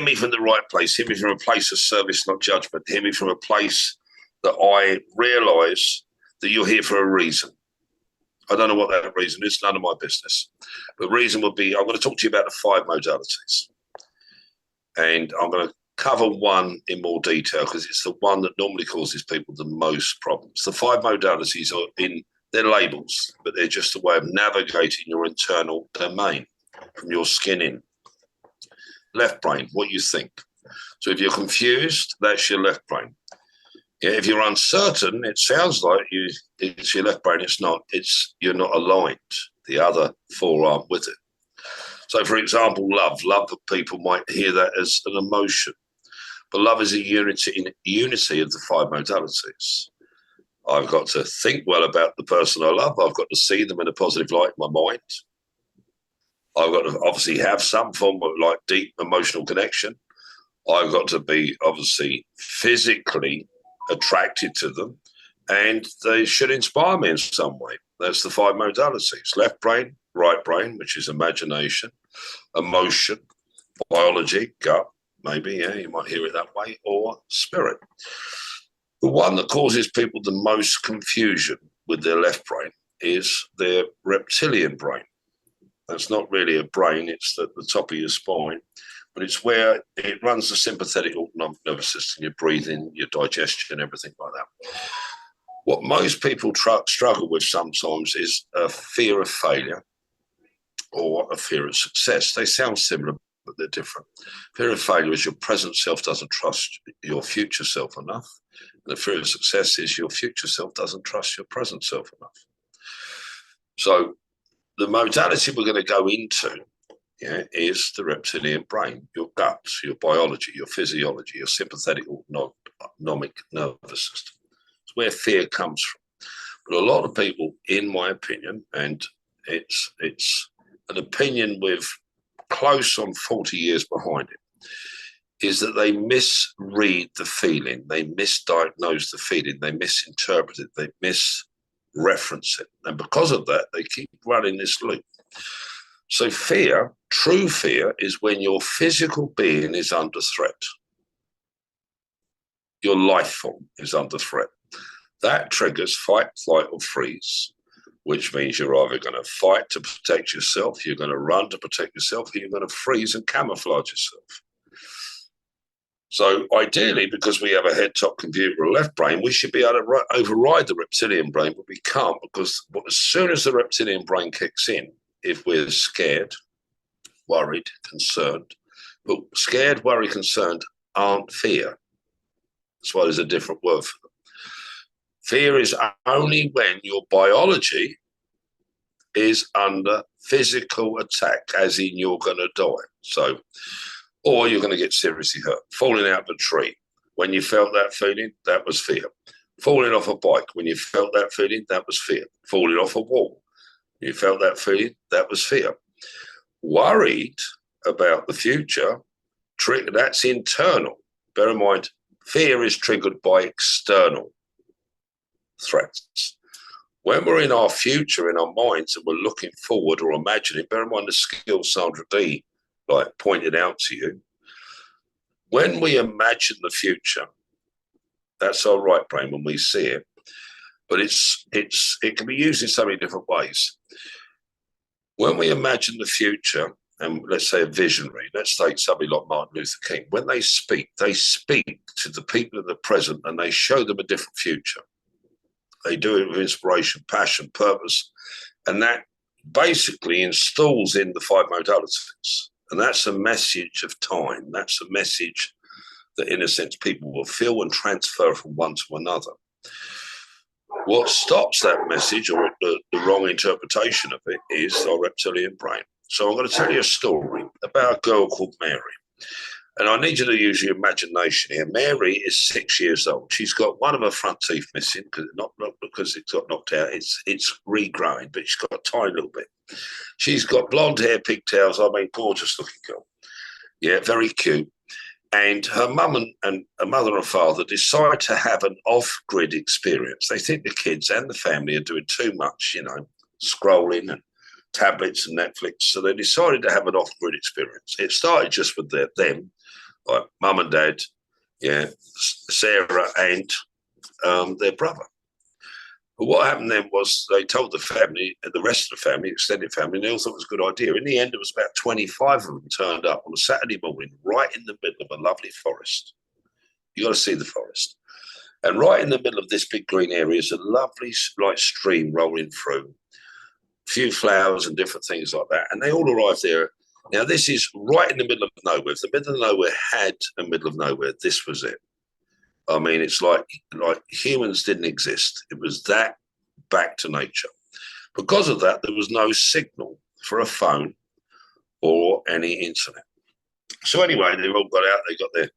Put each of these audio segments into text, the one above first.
me from the right place. Hear me from a place of service, not judgment. Hear me from a place that I realise that you're here for a reason. I don't know what that reason is. None of my business. The reason would be, I'm going to talk to you about the 5 modalities. And I'm going to cover one in more detail because it's the one that normally causes people the most problems. The 5 modalities are they're labels, but they're just a way of navigating your internal domain from your skin in. Left brain, what you think. So if you're confused, that's your left brain. Yeah, if you're uncertain, it sounds like it's your left brain. It's not. You're not aligned. The other 4 aren't with it. So, for example, love. Love, people might hear that as an emotion. But love is a unity of the 5 modalities. I've got to think well about the person I love. I've got to see them in a positive light in my mind. I've got to obviously have some form of like deep emotional connection. I've got to be obviously physically attracted to them, and they should inspire me in some way. That's the 5 modalities: left brain, right brain, which is imagination, emotion, biology, gut, maybe, yeah, you might hear it that way, or spirit. The one that causes people the most confusion with their left brain is their reptilian brain. That's not really a brain, it's at the top of your spine, but it's where it runs the sympathetic nervous system, your breathing, your digestion, everything like that. What most people struggle with sometimes is a fear of failure or a fear of success. They sound similar, but they're different. Fear of failure is your present self doesn't trust your future self enough. And the fear of success is your future self doesn't trust your present self enough. So the modality we're going to go into is the reptilian brain, your guts, your biology, your physiology, your sympathetic autonomic nervous system. It's where fear comes from. But a lot of people, in my opinion, and it's an opinion with close on 40 years behind it, is that they misread the feeling, they misdiagnose the feeling, they misinterpret it, they misreference it. And because of that, they keep running this loop. So fear, true fear, is when your physical being is under threat. Your life form is under threat. That triggers fight, flight, or freeze, which means you're either going to fight to protect yourself, you're going to run to protect yourself, or you're going to freeze and camouflage yourself. So ideally, because we have a head-top computer or left brain, we should be able to override the reptilian brain, but we can't, because as soon as the reptilian brain kicks in, if we're scared, worried, concerned, but scared, worried, concerned aren't fear. That's why there's a different word for them. Fear is only when your biology is under physical attack, as in you're going to die. So, or you're going to get seriously hurt. Falling out of a tree. When you felt that feeling, that was fear. Falling off a bike. When you felt that feeling, that was fear. Falling off a wall. You felt that feeling, that was fear. Worried about the future, that's internal. Bear in mind, fear is triggered by external threats. When we're in our future, in our minds, and we're looking forward or imagining, bear in mind the skill Sandra D pointed out to you, when we imagine the future, that's our right brain when we see it, but it can be used in so many different ways. When we imagine the future, and let's say a visionary, let's take somebody like Martin Luther King, when they speak to the people in the present and they show them a different future. They do it with inspiration, passion, purpose, and that basically installs in the 5 modalities. And that's a message of time. That's a message that, in a sense, people will feel and transfer from one to another. What stops that message, or the wrong interpretation of it, is our reptilian brain. So I'm going to tell you a story about a girl called Mary. And I need you to use your imagination here. Mary is 6 years old. She's got one of her front teeth missing, not because it got knocked out. It's regrowing, but she's got a tiny little bit. She's got blonde hair, pigtails. I mean, gorgeous looking girl. Yeah, very cute. And her mum and her mother and father decide to have an off-grid experience. They think the kids and the family are doing too much, scrolling and tablets and Netflix. So they decided to have an off-grid experience. It started just with them, like mum and dad, yeah, Sarah and their brother. But what happened then was they told the family, and the rest of the family, extended family, and they all thought it was a good idea. In the end, it was about 25 of them turned up on a Saturday morning, right in the middle of a lovely forest. You got to see the forest. And right in the middle of this big green area is a lovely like stream rolling through, a few flowers and different things like that. And they all arrived there. Now, this is right in the middle of nowhere. If the middle of nowhere had a middle of nowhere, this was it. I mean, it's like humans didn't exist. It was that back to nature. Because of that, there was no signal for a phone or any internet. So anyway, they've all got out. They got their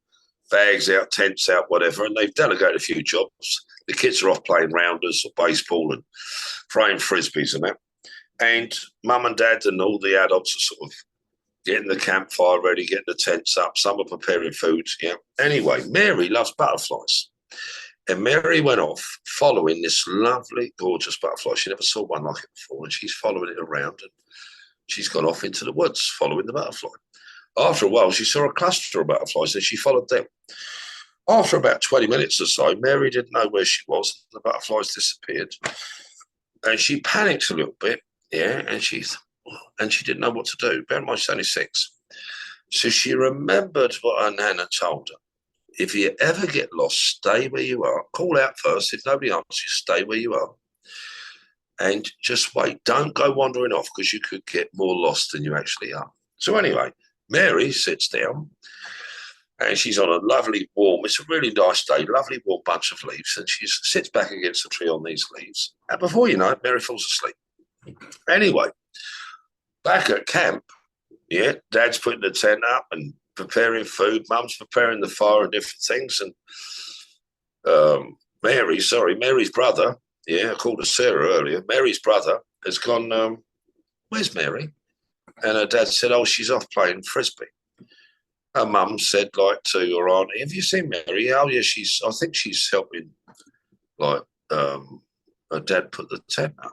bags out, tents out, whatever, and they've delegated a few jobs. The kids are off playing rounders or baseball and throwing frisbees and that. And mum and dad and all the adults are sort of getting the campfire ready, getting the tents up. Some are preparing food. Yeah. Anyway, Mary loves butterflies. And Mary went off following this lovely, gorgeous butterfly. She never saw one like it before. And she's following it around. And she's gone off into the woods following the butterfly. After a while, she saw a cluster of butterflies and she followed them. After about 20 minutes or so, Mary didn't know where she was. The butterflies disappeared. And she panicked a little bit. Yeah. And she didn't know what to do. Bear in mind, she's only 6. So she remembered what her nana told her. If you ever get lost, stay where you are. Call out first. If nobody answers you, stay where you are. And just wait. Don't go wandering off because you could get more lost than you actually are. So anyway, Mary sits down and she's on a lovely warm, it's a really nice day, lovely warm bunch of leaves. And she sits back against the tree on these leaves. And before you know it, Mary falls asleep. Anyway, back at camp, yeah, Dad's putting the tent up and preparing food. Mum's preparing the fire and different things. And Mary's brother, yeah, I called her Sarah earlier. Mary's brother has gone, where's Mary? And her dad said, oh, she's off playing frisbee. Her mum said, like, to her auntie, have you seen Mary? Oh, yeah, I think she's helping, like, her dad put the tent up.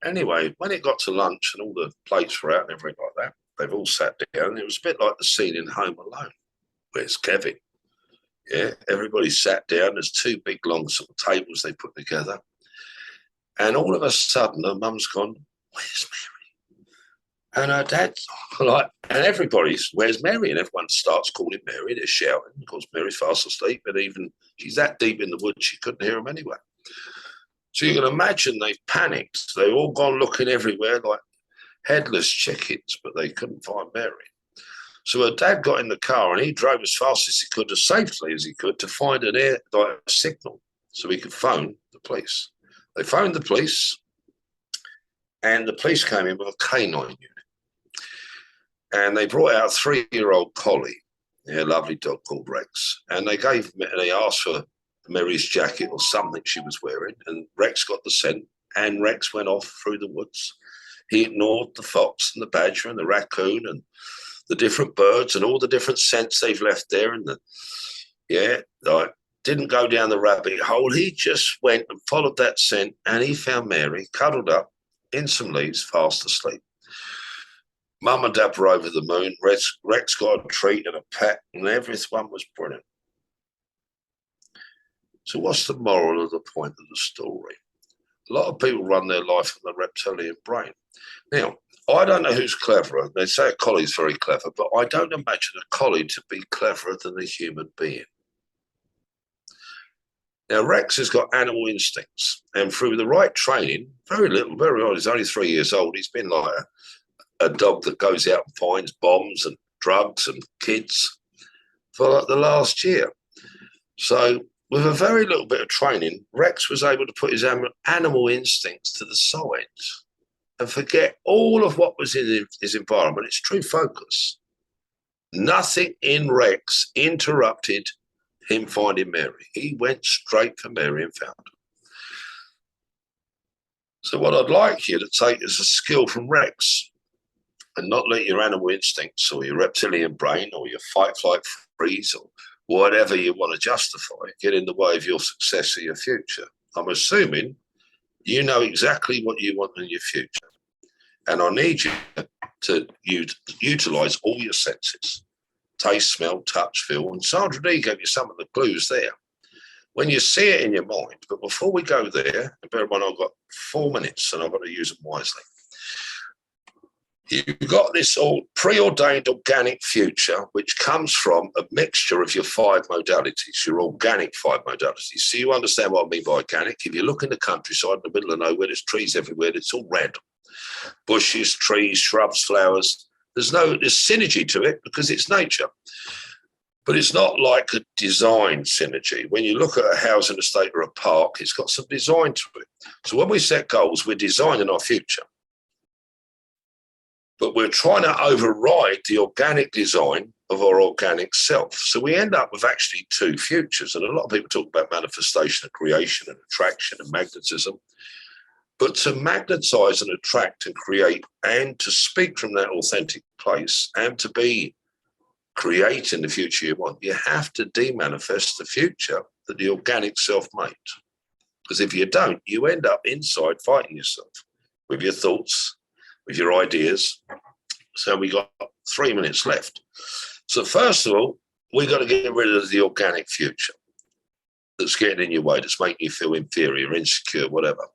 Anyway, when it got to lunch and all the plates were out and everything like that, they've all sat down. It was a bit like the scene in Home Alone. Where's Kevin? Yeah, everybody sat down. There's 2 big, long sort of tables they put together. And all of a sudden, her mum's gone, where's Mary? And her dad's like, and everybody's, where's Mary? And everyone starts calling Mary. They're shouting. Of course, Mary's fast asleep, but even she's that deep in the woods, she couldn't hear them anyway. So you can imagine they've panicked. They've all gone looking everywhere like headless chickens, but they couldn't find Mary. So her dad got in the car and he drove as fast as he could, as safely as he could, to find a signal so he could phone the police. They phoned the police and the police came in with a canine unit. And they brought out a 3-year-old collie, a lovely dog called Rex. And they asked for Mary's jacket or something she was wearing, and Rex got the scent, and Rex went off through the woods. He ignored the fox and the badger and the raccoon and the different birds and all the different scents they've left there, and didn't go down the rabbit hole. He just went and followed that scent, and he found Mary cuddled up in some leaves, fast asleep. Mum and Dad were over the moon. Rex got a treat and a pet, and everyone was brilliant. So what's the moral of the point of the story? A lot of people run their life on the reptilian brain. Now, I don't know who's cleverer. They say a collie's very clever, but I don't imagine a collie to be cleverer than a human being. Now, Rex has got animal instincts, and through the right training, very old, he's only 3 years old, he's been like a dog that goes out and finds bombs and drugs and kids for like the last year. So with a very little bit of training, Rex was able to put his animal instincts to the side and forget all of what was in his environment, its true focus. Nothing in Rex interrupted him finding Mary. He went straight for Mary and found her. So what I'd like you to take is a skill from Rex and not let your animal instincts or your reptilian brain or your fight, flight, freeze or whatever you want to justify get in the way of your success or your future. I'm assuming you know exactly what you want in your future. And I need you to utilize all your senses. taste, smell, touch, feel. And Sandra D gave you some of the clues there. When you see it in your mind, but before we go there, bear in mind I've got 4 minutes and I've got to use them wisely. You've got this all preordained organic future, which comes from a mixture of your 5 modalities, your organic 5 modalities. So you understand what I mean by organic. If you look in the countryside, in the middle of nowhere, there's trees everywhere, it's all red. Bushes, trees, shrubs, flowers. There's synergy to it because it's nature. But it's not like a design synergy. When you look at a housing estate or a park, it's got some design to it. So when we set goals, we're designing our future. But we're trying to override the organic design of our organic self. So we end up with actually 2 futures. And a lot of people talk about manifestation and creation and attraction and magnetism. But to magnetize and attract and create and to speak from that authentic place and to be creating the future you want, you have to demanifest the future that the organic self made. Because if you don't, you end up inside fighting yourself with your thoughts, with your ideas. So we got 3 minutes left. So first of all, we got to get rid of the organic future that's getting in your way, that's making you feel inferior, insecure, whatever.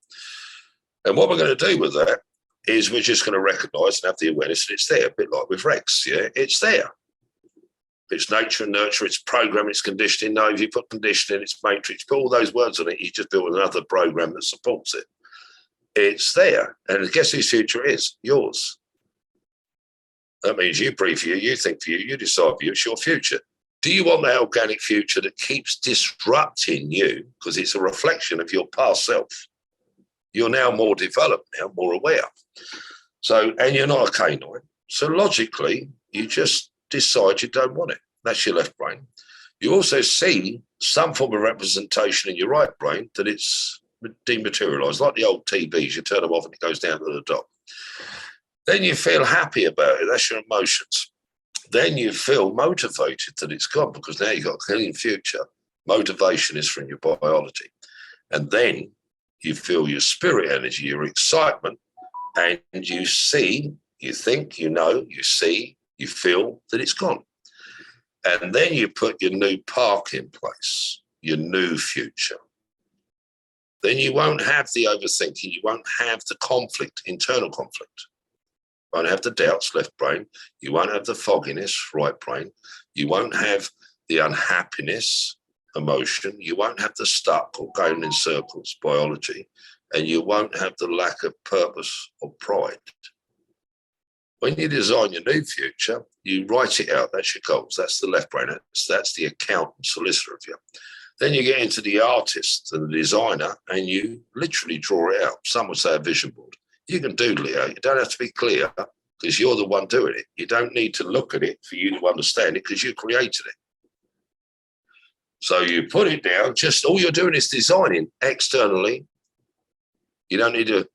And what we're going to do with that is we're just going to recognize and have the awareness that it's there, a bit like with Rex. Yeah, it's there. It's nature and nurture, it's program, it's conditioning. No, if you put conditioning, it's matrix, put all those words on it, you just build another program that supports it. It's there. And guess whose future it is? Yours. That means you breathe for you, you think for you, you decide for you, it's your future. Do you want that organic future that keeps disrupting you because it's a reflection of your past self? You're now more developed, now more aware. So, and you're not a canine. So logically, you just decide you don't want it. That's your left brain. You also see some form of representation in your right brain that it's dematerialized, like the old TVs. You turn them off and it goes down to the dot. Then you feel happy about it. That's your emotions. Then you feel motivated that it's gone because now you've got a clean future. Motivation is from your biology. And then you feel your spirit energy, your excitement, and you see, you think, you know, you see, you feel that it's gone. And then you put your new park in place, your new future. Then you won't have the overthinking. You won't have the conflict, internal conflict. You won't have the doubts, left brain. You won't have the fogginess, right brain. You won't have the unhappiness, emotion. You won't have the stuck or going in circles, biology. And you won't have the lack of purpose or pride. When you design your new future, you write it out. That's your goals. That's the left brain. That's the accountant, solicitor of you. Then you get into the artist and the designer, and you literally draw it out. Some would say a vision board. You can doodle it out. You don't have to be clear because you're the one doing it. You don't need to look at it for you to understand it because you created it. So you put it down. Just all you're doing is designing externally. You don't need to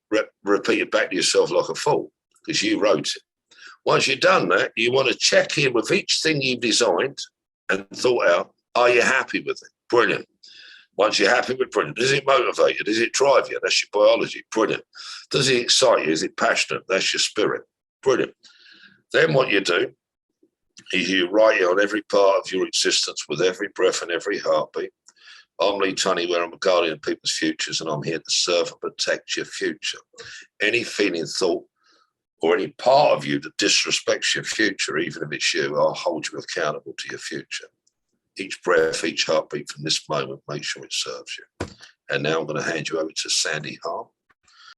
repeat it back to yourself like a fool because you wrote it. Once you've done that, you want to check in with each thing you've designed and thought out, are you happy with it? Brilliant. Once you're happy with it, brilliant. Does it motivate you? Does it drive you? That's your biology. Brilliant. Does it excite you? Is it passionate? That's your spirit. Brilliant. Then what you do is you write it on every part of your existence with every breath and every heartbeat. I'm Lee Tunney-Ware, I'm a guardian of people's futures, and I'm here to serve and protect your future. Any feeling, thought, or any part of you that disrespects your future, even if it's you, I'll hold you accountable to your future. Each breath, each heartbeat from this moment, make sure it serves you. And now I'm going to hand you over to Sandy Hart.